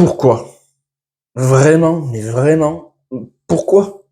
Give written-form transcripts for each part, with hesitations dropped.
Pourquoi? Vraiment, mais vraiment, pourquoi?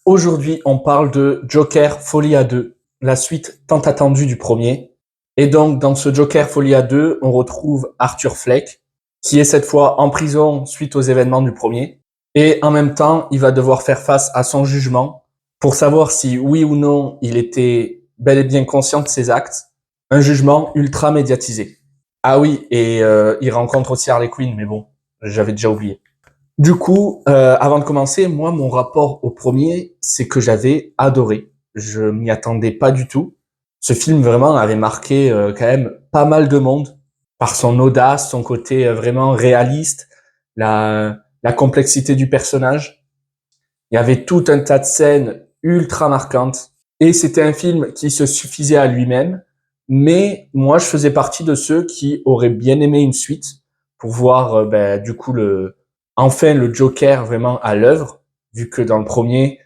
Aujourd'hui, on parle de Joker Folie à 2, la suite tant attendue du premier. Et donc, dans ce Joker Folie à 2, on retrouve Arthur Fleck, qui est cette fois en prison suite aux événements du premier. Et en même temps, il va devoir faire face à son jugement pour savoir si oui ou non il était bel et bien conscient de ses actes. Un jugement ultra médiatisé. Ah oui, et il rencontre aussi Harley Quinn, mais bon, j'avais déjà oublié. Du coup, avant de commencer, moi, mon rapport au premier, c'est que j'avais adoré. Je m'y attendais pas du tout. Ce film vraiment avait marqué quand même pas mal de monde par son audace, son côté vraiment réaliste, la complexité du personnage. Il y avait tout un tas de scènes ultra marquantes. Et c'était un film qui se suffisait à lui-même. Mais moi, je faisais partie de ceux qui auraient bien aimé une suite pour voir, du coup, enfin le Joker vraiment à l'œuvre, vu que dans le premier,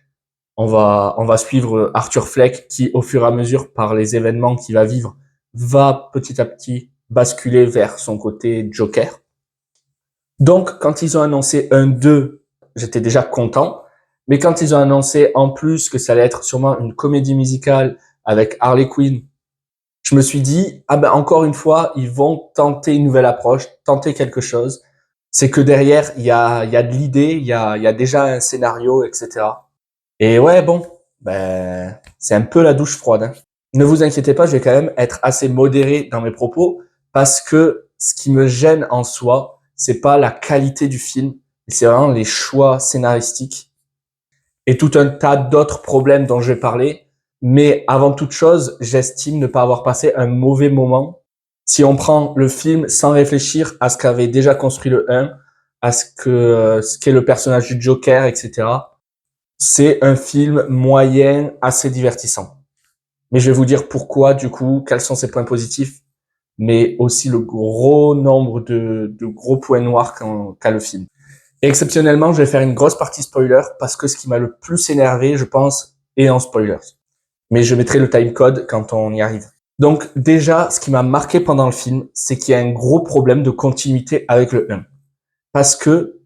on va suivre Arthur Fleck qui, au fur et à mesure, par les événements qu'il va vivre, va petit à petit basculer vers son côté Joker. Donc, quand ils ont annoncé un 2, j'étais déjà content. Mais quand ils ont annoncé en plus que ça allait être sûrement une comédie musicale avec Harley Quinn, je me suis dit, ah ben encore une fois, ils vont tenter une nouvelle approche, tenter quelque chose. C'est que derrière, il y a de l'idée, il y a déjà un scénario, etc. Et ouais, bon, c'est un peu la douche froide, hein. Ne vous inquiétez pas, je vais quand même être assez modéré dans mes propos parce que ce qui me gêne en soi, c'est pas la qualité du film, c'est vraiment les choix scénaristiques et tout un tas d'autres problèmes dont je vais parler. Mais avant toute chose, j'estime ne pas avoir passé un mauvais moment si on prend le film sans réfléchir à ce qu'avait déjà construit le 1, à ce qu'est le personnage du Joker, etc. C'est un film moyen, assez divertissant. Mais je vais vous dire pourquoi, du coup, quels sont ses points positifs, mais aussi le gros nombre de gros points noirs qu'a le film. Et exceptionnellement, je vais faire une grosse partie spoiler parce que ce qui m'a le plus énervé, je pense, est en spoilers. Mais je mettrai le timecode quand on y arrive. Donc déjà, ce qui m'a marqué pendant le film, c'est qu'il y a un gros problème de continuité avec le 1. Parce que,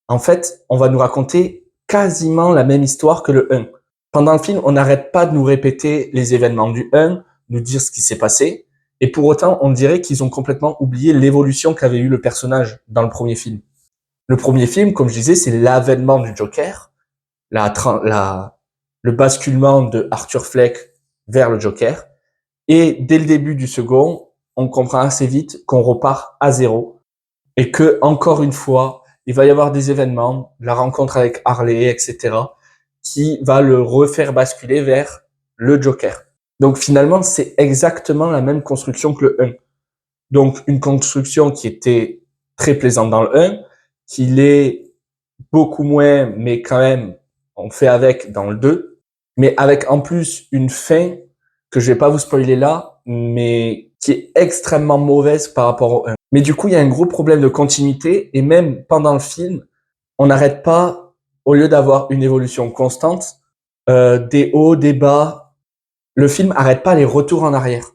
en fait, on va nous raconter quasiment la même histoire que le 1. Pendant le film, on n'arrête pas de nous répéter les événements du 1, nous dire ce qui s'est passé, et pour autant, on dirait qu'ils ont complètement oublié l'évolution qu'avait eu le personnage dans le premier film. Le premier film, comme je disais, c'est l'avènement du Joker, le basculement de Arthur Fleck vers le Joker. Et dès le début du second, on comprend assez vite qu'on repart à zéro et que, encore une fois, il va y avoir des événements, la rencontre avec Harley, etc., qui va le refaire basculer vers le Joker. Donc finalement, c'est exactement la même construction que le 1. Donc une construction qui était très plaisante dans le 1, qui l'est beaucoup moins, mais quand même, on fait avec dans le 2, mais avec en plus une fin que je vais pas vous spoiler là, mais qui est extrêmement mauvaise par rapport au 1. Mais du coup, il y a un gros problème de continuité, et même pendant le film, on n'arrête pas, au lieu d'avoir une évolution constante, des hauts, des bas, le film arrête pas les retours en arrière.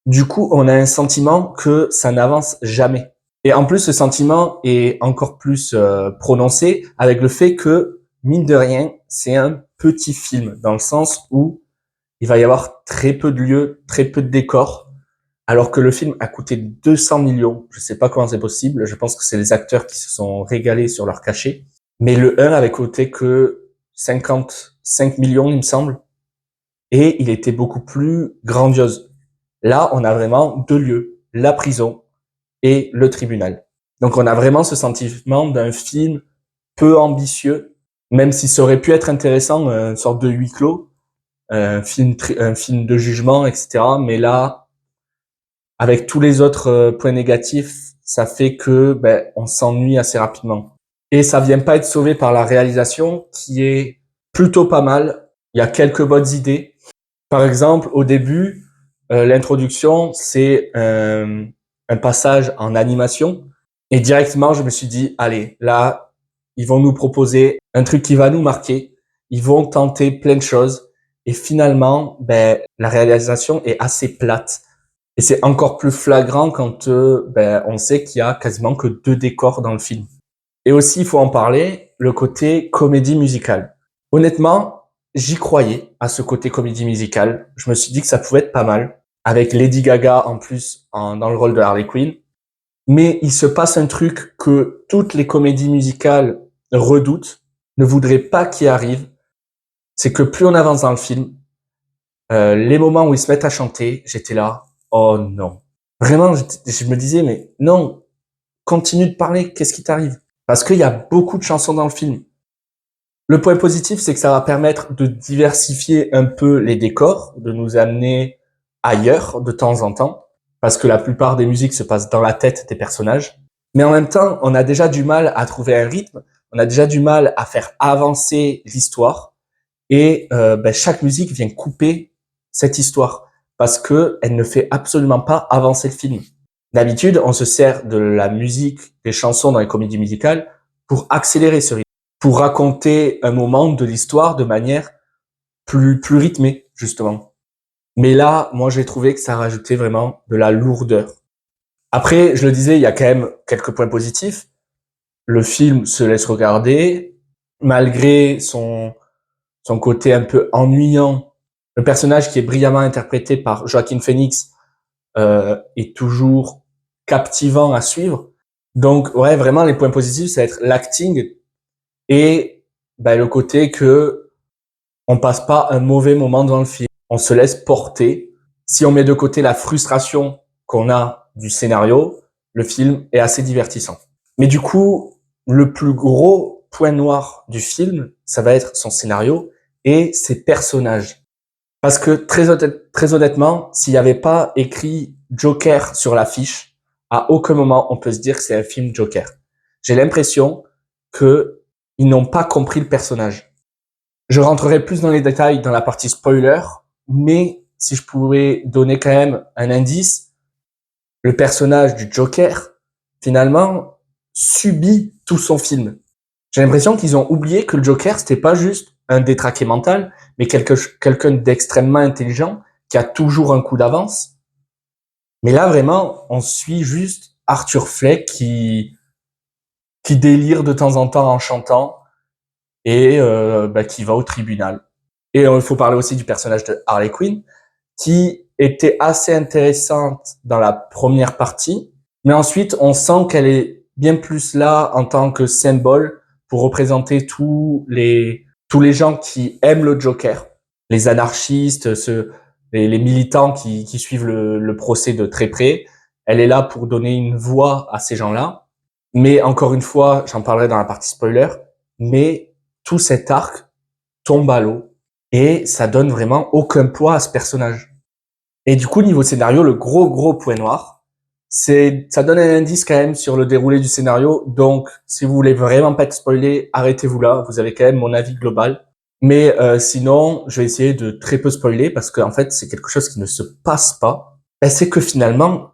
Du coup, on a un sentiment que ça n'avance jamais. Et en plus, ce sentiment est encore plus prononcé avec le fait que, mine de rien, c'est un petit film, dans le sens où il va y avoir très peu de lieux, très peu de décors, alors que le film a coûté 200 millions. Je sais pas comment c'est possible, je pense que c'est les acteurs qui se sont régalés sur leur cachet. Mais le 1 avait coûté que 55 millions, il me semble, et il était beaucoup plus grandiose. Là, on a vraiment deux lieux, la prison et le tribunal. Donc on a vraiment ce sentiment d'un film peu ambitieux, même si ça aurait pu être intéressant, une sorte de huis clos, un film de jugement, etc. Mais là, avec tous les autres points négatifs, ça fait que on s'ennuie assez rapidement. Et ça vient pas être sauvé par la réalisation, qui est plutôt pas mal. Il y a quelques bonnes idées. Par exemple, au début, l'introduction, c'est un passage en animation. Et directement, je me suis dit, allez, là, ils vont nous proposer un truc qui va nous marquer. Ils vont tenter plein de choses. Et finalement, la réalisation est assez plate. Et c'est encore plus flagrant quand on sait qu'il y a quasiment que 2 décors dans le film. Et aussi, il faut en parler, le côté comédie musicale. Honnêtement, j'y croyais à ce côté comédie musicale. Je me suis dit que ça pouvait être pas mal, avec Lady Gaga en plus dans le rôle de Harley Quinn. Mais il se passe un truc que toutes les comédies musicales redoutent, ne voudraient pas qu'il arrive. C'est que plus on avance dans le film, les moments où ils se mettent à chanter, j'étais là, oh non. Vraiment, je me disais, mais non, continue de parler, qu'est-ce qui t'arrive? Parce qu'il y a beaucoup de chansons dans le film. Le point positif, c'est que ça va permettre de diversifier un peu les décors, de nous amener ailleurs de temps en temps, parce que la plupart des musiques se passent dans la tête des personnages. Mais en même temps, on a déjà du mal à trouver un rythme, on a déjà du mal à faire avancer l'histoire, et chaque musique vient couper cette histoire, parce que elle ne fait absolument pas avancer le film. D'habitude, on se sert de la musique, des chansons dans les comédies musicales pour accélérer ce rythme, pour raconter un moment de l'histoire de manière plus rythmée, justement. Mais là, moi, j'ai trouvé que ça rajoutait vraiment de la lourdeur. Après, je le disais, il y a quand même quelques points positifs. Le film se laisse regarder, malgré son côté un peu ennuyant. Le personnage qui est brillamment interprété par Joaquin Phoenix est toujours captivant à suivre. Donc, ouais, vraiment, les points positifs, ça va être l'acting et le côté que on passe pas un mauvais moment dans le film. On se laisse porter. Si on met de côté la frustration qu'on a du scénario, le film est assez divertissant. Mais du coup, le plus gros point noir du film, ça va être son scénario et ses personnages. Parce que très honnêtement, s'il n'y avait pas écrit Joker sur l'affiche, à aucun moment on peut se dire que c'est un film Joker. J'ai l'impression que ils n'ont pas compris le personnage. Je rentrerai plus dans les détails dans la partie spoiler, mais si je pouvais donner quand même un indice, le personnage du Joker, finalement, subit tout son film. J'ai l'impression qu'ils ont oublié que le Joker, c'était pas juste un détraqué mental, mais quelqu'un d'extrêmement intelligent qui a toujours un coup d'avance. Mais là, vraiment, on suit juste Arthur Fleck qui délire de temps en temps en chantant et qui va au tribunal. Et il faut parler aussi du personnage de Harley Quinn, qui était assez intéressante dans la première partie, mais ensuite on sent qu'elle est bien plus là en tant que symbole pour représenter tous les gens qui aiment le Joker, les anarchistes, les militants qui suivent le procès de très près. Elle est là pour donner une voix à ces gens-là. Mais encore une fois, j'en parlerai dans la partie spoiler, mais tout cet arc tombe à l'eau et ça donne vraiment aucun poids à ce personnage. Et du coup, niveau scénario, le gros point noir, ça donne un indice quand même sur le déroulé du scénario. Donc, si vous voulez vraiment pas être spoilé, arrêtez-vous là. Vous avez quand même mon avis global. Mais sinon, je vais essayer de très peu spoiler parce qu'en fait, c'est quelque chose qui ne se passe pas. C'est que finalement,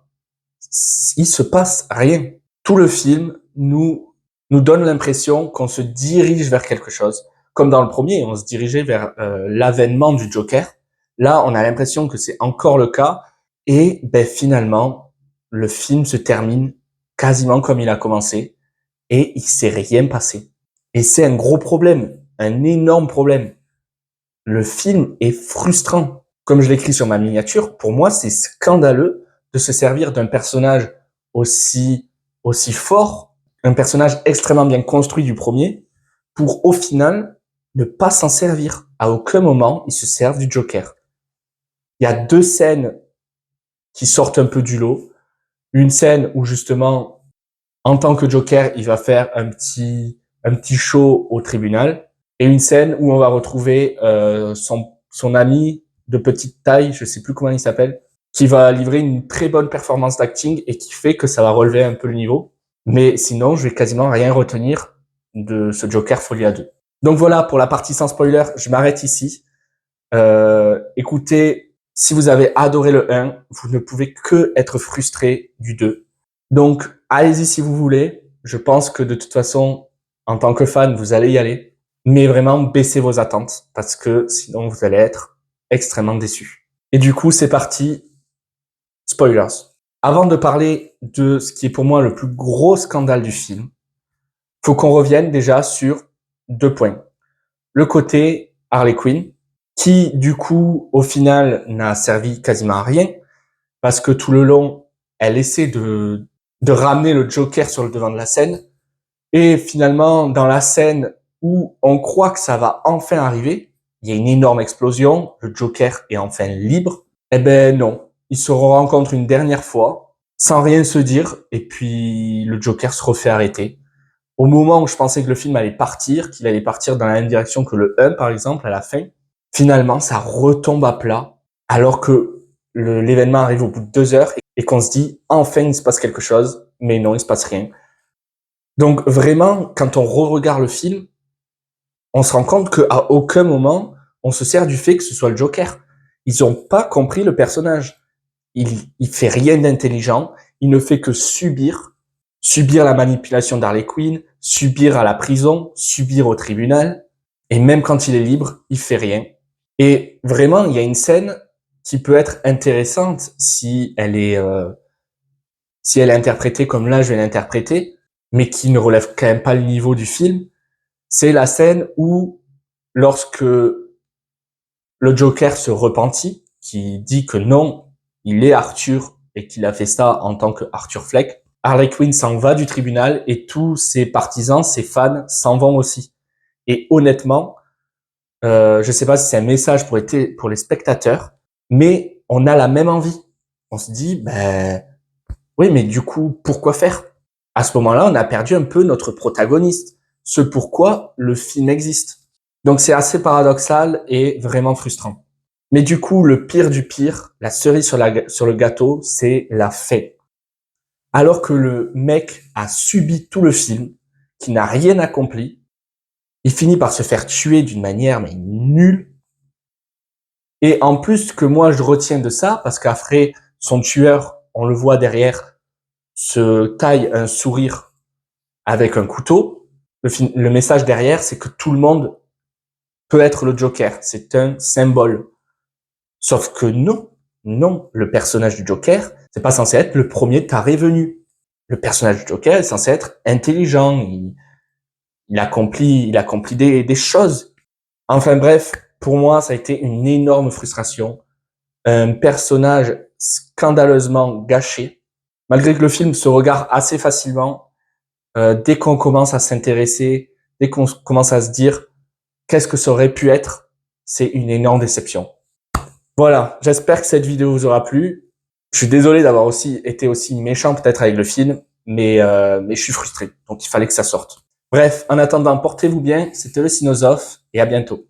il se passe rien. Tout le film nous donne l'impression qu'on se dirige vers quelque chose. Comme dans le premier, on se dirigeait vers l'avènement du Joker. Là, on a l'impression que c'est encore le cas. Et finalement, le film se termine quasiment comme il a commencé. Et il s'est rien passé. Et c'est un gros problème, un énorme problème. Le film est frustrant. Comme je l'écris sur ma miniature, pour moi, c'est scandaleux de se servir d'un personnage aussi fort, un personnage extrêmement bien construit du premier, pour au final ne pas s'en servir. À aucun moment, ils se servent du Joker. Il y a 2 scènes qui sortent un peu du lot. Une scène où justement, en tant que Joker, il va faire un petit show au tribunal. Et une scène où on va retrouver son ami de petite taille, je sais plus comment il s'appelle, qui va livrer une très bonne performance d'acting et qui fait que ça va relever un peu le niveau. Mais sinon, je vais quasiment rien retenir de ce Joker Folie à 2. Donc voilà, pour la partie sans spoiler, je m'arrête ici. Écoutez, si vous avez adoré le 1, vous ne pouvez que être frustré du 2. Donc, allez-y si vous voulez. Je pense que de toute façon, en tant que fan, vous allez y aller. Mais vraiment, baissez vos attentes parce que sinon, vous allez être extrêmement déçu. Et du coup, c'est parti. Spoilers. Avant de parler de ce qui est pour moi le plus gros scandale du film, faut qu'on revienne déjà sur 2 points. Le côté Harley Quinn, qui du coup, au final, n'a servi quasiment à rien, parce que tout le long, elle essaie de ramener le Joker sur le devant de la scène, et finalement, dans la scène où on croit que ça va enfin arriver, il y a une énorme explosion, le Joker est enfin libre, eh ben non, ils se rencontrent une dernière fois, sans rien se dire, et puis le Joker se refait arrêter. Au moment où je pensais que le film allait partir, qu'il allait partir dans la même direction que le 1, par exemple, à la fin, finalement, ça retombe à plat, alors que l'événement arrive au bout de 2 heures et qu'on se dit, enfin, il se passe quelque chose, mais non, il se passe rien. Donc, vraiment, quand on re-regarde le film, on se rend compte qu'à aucun moment, on se sert du fait que ce soit le Joker. Ils ont pas compris le personnage. Il fait rien d'intelligent, il ne fait que subir la manipulation d'Harley Quinn, subir à la prison, subir au tribunal, et même quand il est libre, il fait rien. Et vraiment, il y a une scène qui peut être intéressante si elle est interprétée comme là je vais l'interpréter, mais qui ne relève quand même pas le niveau du film. C'est la scène où, lorsque le Joker se repentit, qui dit que non, il est Arthur et qu'il a fait ça en tant que Arthur Fleck, Harley Quinn s'en va du tribunal et tous ses partisans, ses fans s'en vont aussi. Et honnêtement, je sais pas si c'est un message pour les spectateurs, mais on a la même envie. On se dit, ben oui, mais du coup, pourquoi faire? À ce moment-là, on a perdu un peu notre protagoniste, ce pourquoi le film existe. Donc c'est assez paradoxal et vraiment frustrant. Mais du coup, le pire du pire, la cerise sur le gâteau, c'est la fin. Alors que le mec a subi tout le film, qui n'a rien accompli, il finit par se faire tuer d'une manière mais nulle. Et en plus, ce que moi je retiens de ça, parce qu'après, son tueur, on le voit derrière, se taille un sourire avec un couteau. Le message derrière, c'est que tout le monde peut être le Joker. C'est un symbole. Sauf que non, le personnage du Joker, c'est pas censé être le premier taré venu. Le personnage du Joker est censé être intelligent. Il accomplit des choses. Enfin bref, pour moi, ça a été une énorme frustration. Un personnage scandaleusement gâché. Malgré que le film se regarde assez facilement, dès qu'on commence à s'intéresser, dès qu'on commence à se dire qu'est-ce que ça aurait pu être, c'est une énorme déception. Voilà, j'espère que cette vidéo vous aura plu. Je suis désolé d'avoir été aussi méchant peut-être avec le film, mais je suis frustré, donc il fallait que ça sorte. Bref, en attendant, portez-vous bien, c'était le Cinosophe, et à bientôt.